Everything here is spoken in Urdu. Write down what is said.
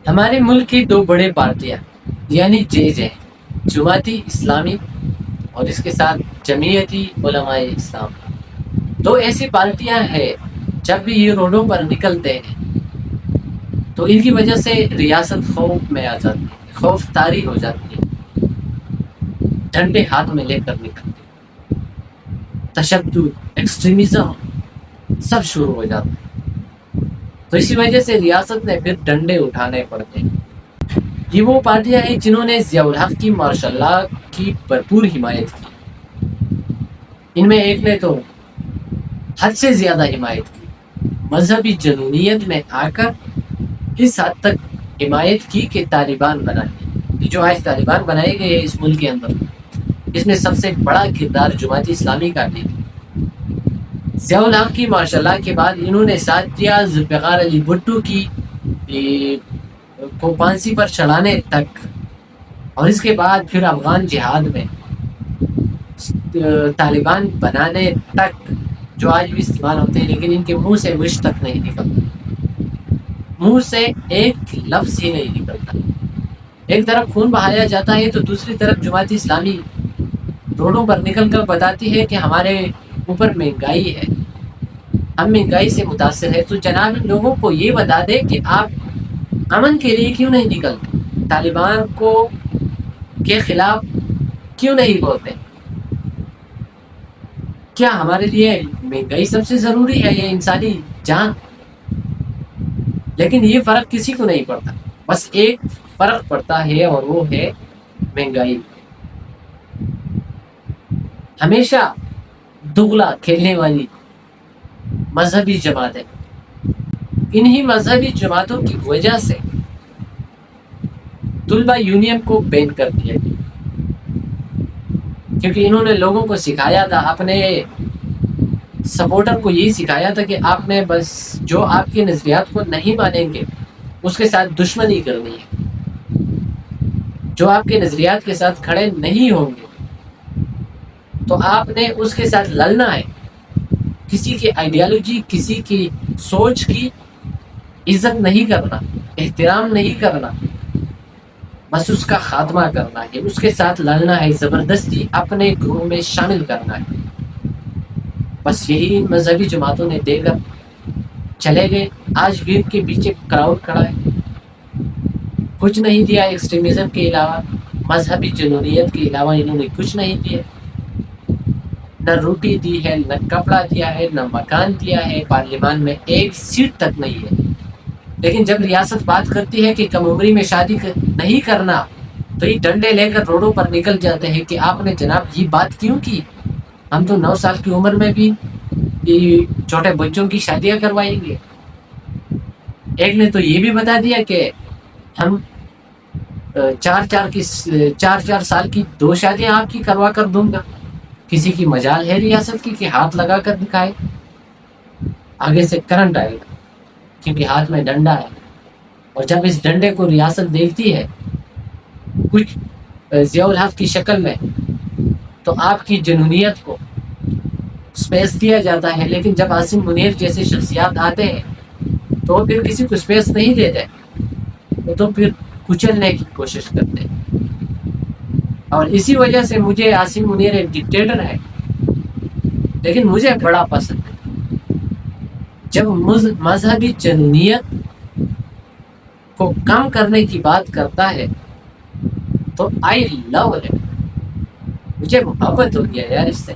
ہمارے ملک کی دو بڑے پارٹیاں یعنی جے جماعتی اسلامی اور اس کے ساتھ جمعیتی علماء اسلام، دو ایسی پارٹیاں ہیں جب بھی یہ روڈوں پر نکلتے ہیں تو ان کی وجہ سے ریاست خوف میں آ جاتی ہے، خوف طاری ہو جاتی ہے، ڈنڈے ہاتھ میں لے کر نکلتے ہیں، تشدد، ایکسٹریمزم سب شروع ہو جاتا ہے۔ تو اسی وجہ سے ریاست نے پھر ڈنڈے اٹھانے پڑتے ہیں۔ یہ وہ پارٹیاں ہیں جنہوں نے ضیاء الحق کی ماشاء اللہ کی بھرپور حمایت کی۔ ان میں ایک نے تو حد سے زیادہ حمایت کی، مذہبی جنونیت میں آ کر اس حد تک حمایت کی کہ طالبان بنائے۔ جو آج طالبان بنائے گئے اس ملک کے اندر، اس میں سب سے بڑا کردار جماعت اسلامی کا بھی ہے۔ ضیاء الحق کی ماشاء اللہ کے بعد انہوں نے ساتھ دیا ذوالفقار علی بھٹو کی کو پھانسی پر چڑھانے تک، اور اس کے بعد پھر افغان جہاد میں طالبان بنانے تک، جو آج بھی استعمال ہوتے ہیں لیکن ان کے منہ سے وش تک نہیں نکلتا، منہ سے ایک لفظ ہی نہیں نکلتا۔ ایک طرف خون بہایا جاتا ہے تو دوسری طرف جماعت اسلامی روڈوں پر نکل کر بتاتی ہے کہ ہمارے اوپر مہنگائی ہے، ہم مہنگائی سے متاثر ہے۔ تو جناب ان لوگوں کو یہ بتا دے کہ آپ امن کے لیے کیوں نہیں نکلتے، طالبان کو کے خلاف کیوں نہیں بولتے؟ کیا ہمارے لیے مہنگائی سب سے ضروری ہے یا انسانی جان؟ لیکن یہ فرق کسی کو نہیں پڑتا، بس ایک فرق پڑتا ہے اور وہ ہے مہنگائی۔ ہمیشہ دگلا کھیلنے والی مذہبی جماعتیں، انہی مذہبی جماعتوں کی وجہ سے طلبہ یونین کو بین کر دیا گیا، کیونکہ انہوں نے لوگوں کو سکھایا تھا، اپنے سپورٹر کو یہی سکھایا تھا کہ آپ نے بس جو آپ کے نظریات کو نہیں مانیں گے اس کے ساتھ دشمنی کرنی ہے، جو آپ کے نظریات کے ساتھ کھڑے نہیں ہوں گے تو آپ نے اس کے ساتھ لڑنا ہے۔ کسی کی آئیڈیالوجی، کسی کی سوچ کی عزت نہیں کرنا، احترام نہیں کرنا، بس اس کا خاتمہ کرنا ہے، اس کے ساتھ لڑنا ہے، زبردستی اپنے گروہ میں شامل کرنا ہے۔ بس یہی ان مذہبی جماعتوں نے دے کر چلے گئے۔ آج بھی ان کے پیچھے کراؤڈ کھڑا ہے، کچھ نہیں دیا ایکسٹریمزم کے علاوہ، مذہبی جنونیت کے علاوہ انہوں نے کچھ نہیں دیا، نہ روٹی دی ہے، نہ کپڑا دیا ہے، نہ مکان دیا ہے، پارلیمان میں ایک سیٹ تک نہیں ہے۔ لیکن جب ریاست بات کرتی ہے کہ کم عمری میں شادی نہیں کرنا تو یہ ڈنڈے لے کر روڈوں پر نکل جاتے ہیں کہ آپ نے جناب یہ بات کیوں کی؟ ہم تو 9 سال کی عمر میں بھی چھوٹے بچوں کی شادیاں کروائیں گے۔ ایک نے تو یہ بھی بتا دیا کہ ہم 4 سال کی 2 شادیاں آپ کی کروا کر دوں گا۔ کسی کی مجال ہے ریاست کی کہ ہاتھ لگا کر دکھائے؟ آگے سے کرنٹ آئے گا کیونکہ ہاتھ میں ڈنڈا ہے، اور جب اس ڈنڈے کو ریاست دیکھتی ہے کچھ ضیاء الحق کی شکل میں تو آپ کی جنونیت کو سپیس دیا جاتا ہے، لیکن جب عاصم منیر جیسے شخصیات آتے ہیں تو وہ پھر کسی کو سپیس نہیں دیتے، وہ تو پھر کچلنے کی کوشش کرتے ہیں۔ اور اسی وجہ سے مجھے عاصم منیر ایک ڈکٹیٹر ہے لیکن مجھے بڑا پسند ہے۔ جب مذہبی جنونیت کو کم کرنے کی بات کرتا ہے تو آئی لو ہے، مجھے محبت ہو گیا یار اس سے۔